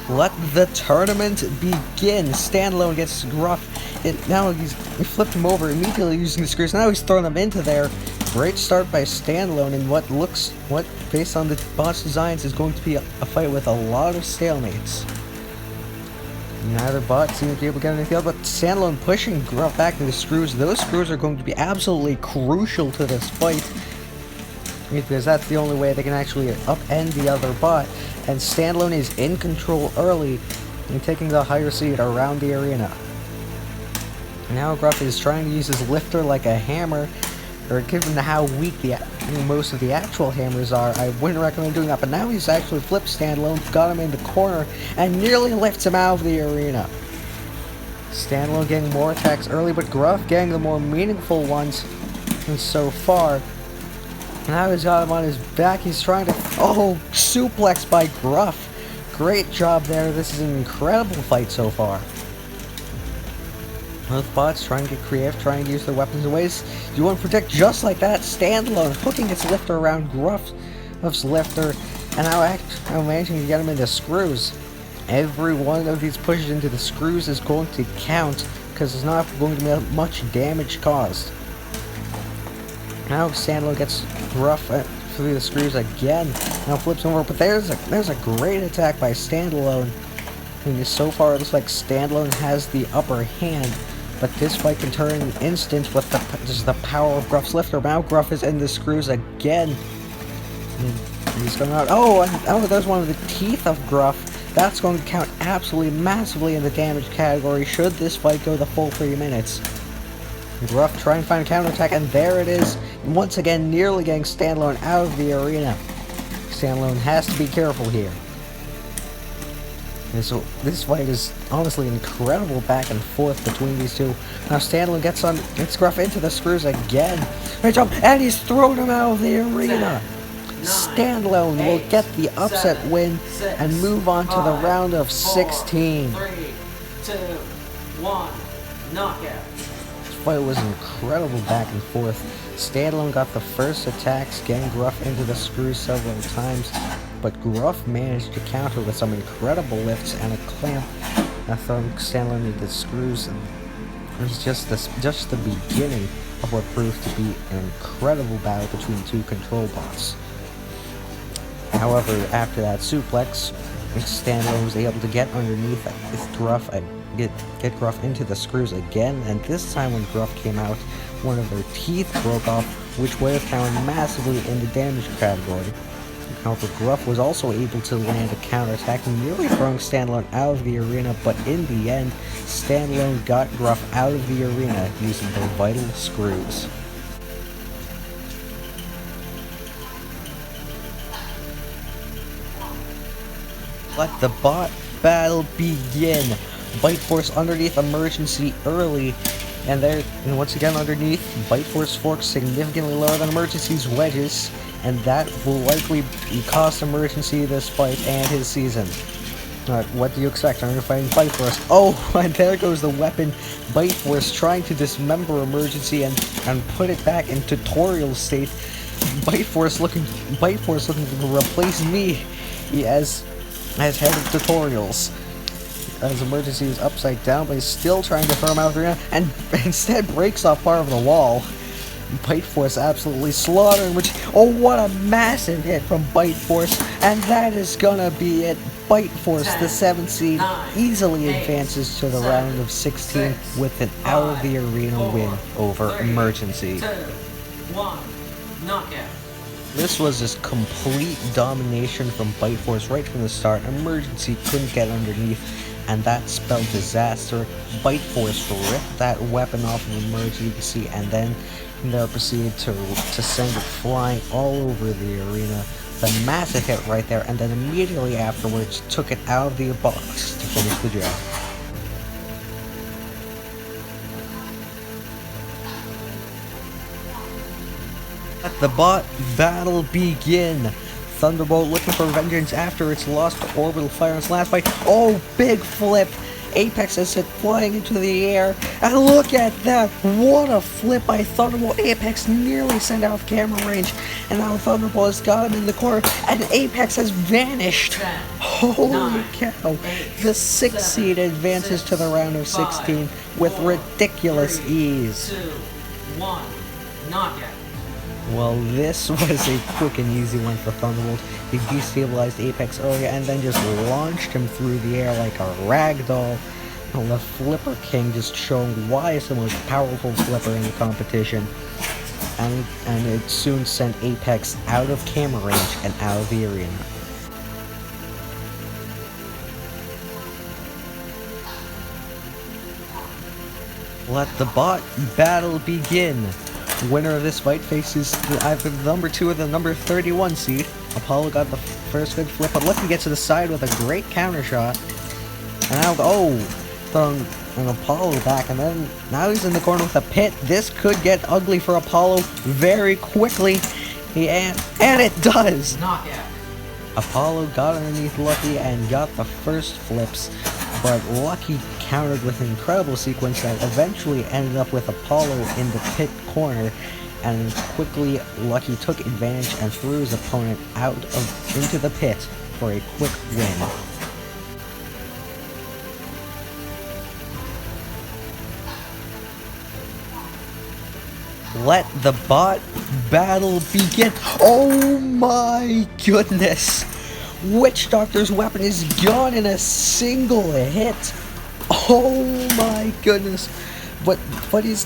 Let the tournament begin. Standalone gets Gruff. Now he flipped him over immediately using the screws. Now he's throwing them into there. Great start by Standalone in what based on the bot's designs, is going to be a fight with a lot of stalemates. Neither bot seems to be able to get anything else, but Standalone pushing Gruff back to the screws. Those screws are going to be absolutely crucial to this fight, because that's the only way they can actually upend the other bot. And Standalone is in control early and taking the higher seed around the arena. Now Gruff is trying to use his lifter like a hammer, or given how weak most of the actual hammers are, I wouldn't recommend doing that. But now he's actually flipped Standalone, got him in the corner, and nearly lifts him out of the arena. Standalone getting more attacks early, but Gruff getting the more meaningful ones so far. Now he's got him on his back. He's trying to... Oh, suplex by Gruff. Great job there. This is an incredible fight so far. Both bots trying to get creative, trying to use their weapons in ways you wouldn't predict. Just like that, Standalone hooking its lifter around Gruff's lifter, and now managing to get him into screws. Every one of these pushes into the screws is going to count, because there's not going to be much damage caused. Now Standalone gets Gruff through the screws again. Now flips him over, but there's a great attack by Standalone. And so far it looks like Standalone has the upper hand, but this fight can turn in an instant with just the power of Gruff's lifter. Now Gruff is in the screws again. And he's going out. Oh, there's one of the teeth of Gruff. That's going to count absolutely massively in the damage category should this fight go the full 3 minutes. Gruff trying to find a counterattack, and there it is. Once again, nearly getting Standalone out of the arena. Standalone has to be careful here. And so this fight is honestly incredible back and forth between these two. Now Standalone gets Gruff into the screws again. And he's thrown him out of the arena. Standalone will get the upset win and move on to the round of 16. 3, 2, 1, knockout. Fight was incredible back and forth. Standalone got the first attacks, getting Gruff into the screws several times, but Gruff managed to counter with some incredible lifts and a clamp, throwing Standalone into the screws. And it was just the beginning of what proved to be an incredible battle between two control bots. However, after that suplex, Standalone was able to get underneath Gruff and get Gruff into the screws again, and this time when Gruff came out, one of their teeth broke off, which would have counted massively in the damage category. However, Gruff was also able to land a counterattack, nearly throwing Standalone out of the arena, but in the end, Standalone got Gruff out of the arena using the vital screws. Let the bot battle begin. Bite Force underneath emergency early, and once again underneath, Bite Force forks significantly lower than emergency's wedges, and that will likely cost emergency this fight and his season. Alright, what do you expect? I'm fighting Bite Force. Oh, and there goes the weapon. Bite Force trying to dismember emergency and put it back in tutorial state. Bite Force looking to replace me as head of tutorials. As emergency is upside down, but he's still trying to throw him out of the arena, and instead breaks off part of the wall. Bite Force absolutely slaughtering, oh, what a massive hit from Bite Force, and that is gonna be it. Bite Force, the 7th seed, easily advances to the round of 16 with an out of the arena win over emergency. 2, 1, knockout. This was just complete domination from Bite Force right from the start. Emergency couldn't get underneath, and that spelled disaster. Bite Force ripped that weapon off of Emergency, and then they proceeded to send it flying all over the arena. The massive hit right there, and then immediately afterwards took it out of the box to finish the job. Let the bot battle begin. Thunderbolt looking for vengeance after its loss to Orbital Fire in its last fight. Oh, big flip Apex is it flying into the air. And look at that! What a flip by Thunderbolt. Apex nearly sent out of camera range. And now Thunderbolt has got him in the corner. And Apex has vanished. 10, Holy 9, cow. 8, The 6th seed 7, advances 6, to the round of 16 with 4, ridiculous 3, ease. 2, 1, knockout. Well, this was a quick and easy one for Thunderbolt. He destabilized Apex earlier and then just launched him through the air like a ragdoll. Well, the Flipper King just showing why he's the most powerful flipper in the competition. And it soon sent Apex out of camera range and out of the arena. Let the bot battle begin. Winner of this fight faces either the number 2 or the number 31 seed. Apollo got the first good flip, but Lucky gets to the side with a great counter shot. And now, throwing an Apollo back, and then now he's in the corner with a pit. This could get ugly for Apollo very quickly. And it does! Knockout. Apollo got underneath Lucky and got the first flips, but Lucky countered with an incredible sequence that eventually ended up with Apollo in the pit corner, and quickly Lucky took advantage and threw his opponent into the pit for a quick win. Let the bot battle begin. Oh my goodness! Witch Doctor's weapon is gone in a single hit. Oh my goodness! But she's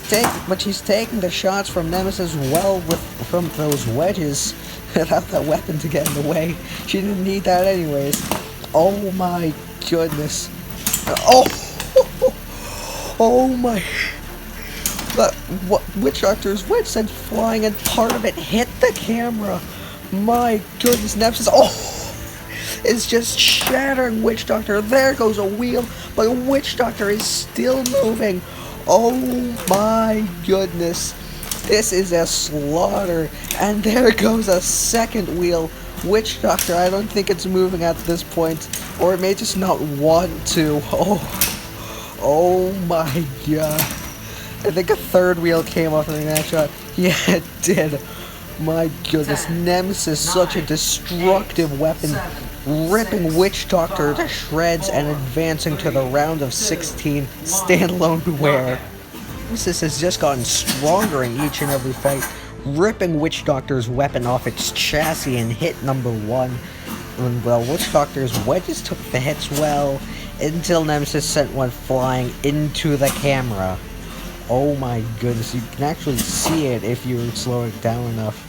taking the shots from Nemesis well from those wedges without that weapon to get in the way. She didn't need that anyways. Oh my goodness! Oh, oh my! What Witch Doctor's wedge sent flying, and part of it hit the camera. My goodness, Nemesis! Is just shattering Witch Doctor. There goes a wheel, but Witch Doctor is still moving. Oh my goodness. This is a slaughter. And there goes a second wheel. Witch Doctor, I don't think it's moving at this point, or it may just not want to. Oh my god. I think a third wheel came off in that shot. Yeah, it did. My goodness, 10, Nemesis, 9, such a destructive 8, weapon, 7, ripping 6, Witch Doctor 5, to shreds and 4, advancing to the 3, round of 2, 16. 1, Standalone beware. knockout. Nemesis has just gotten stronger in each and every fight, ripping Witch Doctor's weapon off its chassis in hit number 1. And well, Witch Doctor's wedges took the hits well, until Nemesis sent one flying into the camera. Oh my goodness, you can actually see it if you slow it down enough.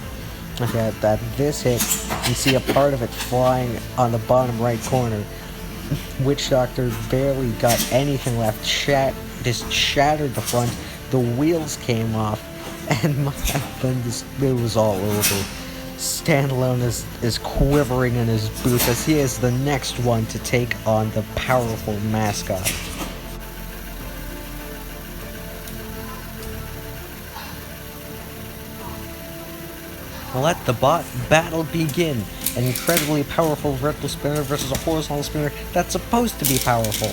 Look at that, this hit, you see a part of it flying on the bottom right corner. Witch Doctor barely got anything left, just shattered the front, the wheels came off, and then it was all over. Standalone is quivering in his boots as he is the next one to take on the powerful mascot. Let the bot battle begin. An incredibly powerful vertical spinner versus a horizontal spinner that's supposed to be powerful.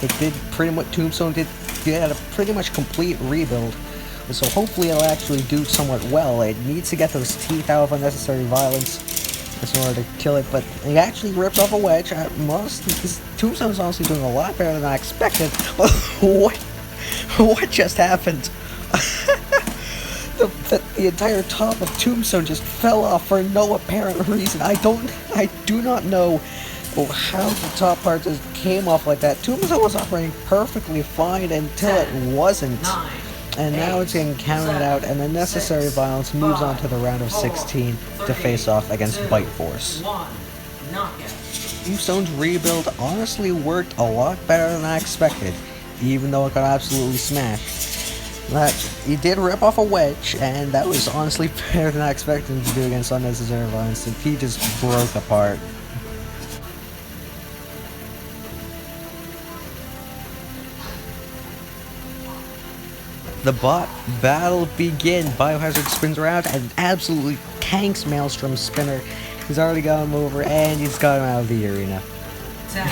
It did pretty much, Tombstone did had a pretty much complete rebuild. So hopefully it'll actually do somewhat well. It needs to get those teeth out of unnecessary violence in order to kill it, but it actually ripped off a wedge. Tombstone's honestly doing a lot better than I expected. What just happened? The entire top of Tombstone just fell off for no apparent reason. I do not know how the top part just came off like that. Tombstone was operating perfectly fine until it wasn't. 9, and now it's getting counted out, and the necessary violence moves on to the round of 16 to face off against Bite Force. Tombstone's rebuild honestly worked a lot better than I expected, even though it got absolutely smashed. But he did rip off a wedge, and that was honestly better than I expected him to do against unnecessary violence. He just broke apart. The bot battle begin. Biohazard spins around and absolutely tanks Maelstrom's spinner. He's already got him over, and he's got him out of the arena. 10,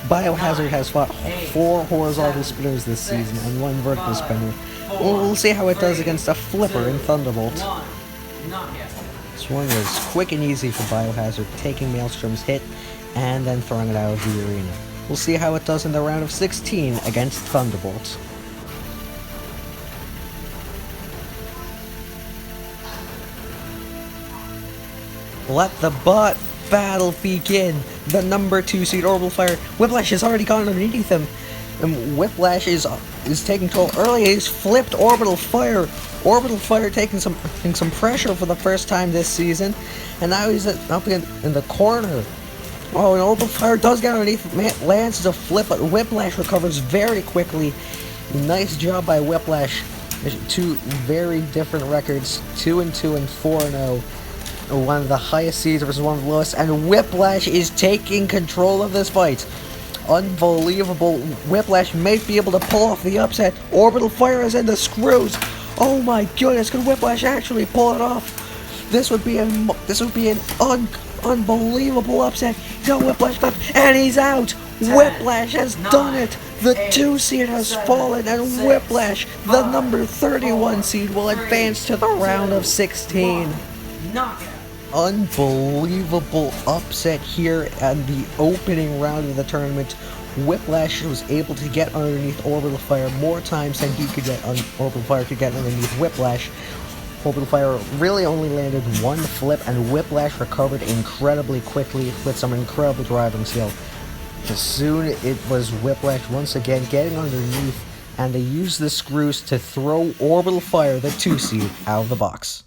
Biohazard has fought 4 horizontal spinners this season and 1 vertical spinner. We'll see how it does against a flipper in Thunderbolt. This one was quick and easy for Biohazard, taking Maelstrom's hit and then throwing it out of the arena. We'll see how it does in the round of 16 against Thunderbolt. Let the bot battle begin. The number 2 seed Orbital Fire. Whiplash has already gone underneath him. And Whiplash is taking control early. He's flipped Orbital Fire. Orbital Fire taking some pressure for the first time this season. And now he's up in the corner. Oh, and Orbital Fire does get underneath. Lands a flip, but Whiplash recovers very quickly. Nice job by Whiplash. 2 very different records. 2-2 and 4-0. One of the highest seeds versus one of the lowest, and Whiplash is taking control of this fight. Unbelievable. Whiplash might be able to pull off the upset. Orbital Fire is in the screws. Oh my goodness, could Whiplash actually pull it off? This would be an unbelievable upset. He's got Whiplash left, and he's out. Whiplash has done it. The 2 seed has fallen, and Whiplash, the number 31 seed, will advance to the round of 16. Unbelievable upset here at the opening round of the tournament. Whiplash was able to get underneath Orbital Fire more times than Orbital Fire could get underneath Whiplash. Orbital Fire really only landed 1 flip, and Whiplash recovered incredibly quickly with some incredible driving skill. Soon it was Whiplash once again getting underneath, and they used the screws to throw Orbital Fire, the 2 seed, out of the box.